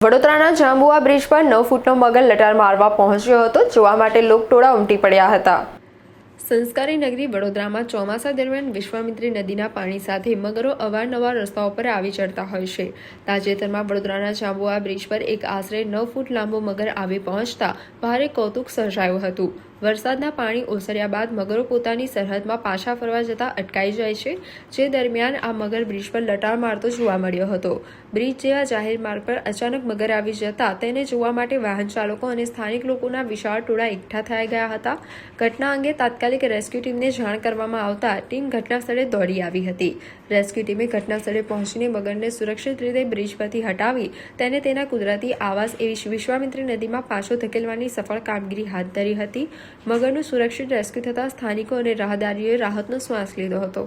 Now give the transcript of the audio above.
વડોદરાના જાંબુઆ બ્રિજ પર 9 ફૂટનો મગર લટાર મારવા પહોંચ્યો હતો. જોવા માટે લોકટોળા ઉમટી પડ્યા હતા. સંસ્કારી નગરી વડોદરામાં ચોમાસા દરમિયાન વિશ્વામિત્રી નદીના પાણી સાથે મગરો અવારનવાર રસ્તાઓ પર આવી ચડતા હોય છે. તાજેતરમાં વડોદરાના જાંબુઆ બ્રિજ પર એક આશરે 9 ફૂટ લાંબો મગર આવી પહોંચતા ભારે કૌતુક સર્જાયું હતું. વરસાદના પાણી ઓસર્યા બાદ મગરો પોતાની સરહદમાં પાછા ફરવા જતા અટકાઈ જાય છે. જે દરમિયાન આ મગર બ્રિજ પર લટાર મારતો જોવા મળ્યો હતો. બ્રિજ જેવા જાહેર માર્ગ પર અચાનક મગર આવી જતા તેને જોવા માટે વાહન ચાલકો અને સ્થાનિક લોકોના વિશાળ ટોળા એકઠા થઈ ગયા હતા. ઘટના અંગે તાત્કાલિક રેસ્ક્યુ ટીમને જાણ કરવામાં આવતા ટીમ ઘટના સ્થળે દોડી આવી હતી. રેસ્ક્યુ ટીમે ઘટના સ્થળે પહોંચીને મગરને સુરક્ષિત રીતે બ્રિજ પરથી હટાવી તેને તેના કુદરતી આવાસ એવી વિશ્વામિત્રી નદીમાં પાછો ધકેલવાની સફળ કામગીરી હાથ ધરી હતી. મગરનું સુરક્ષિત રેસ્ક્યુ થતાં સ્થાનિકો અને રાહદારીઓએ રાહતનો શ્વાસ લીધો હતો.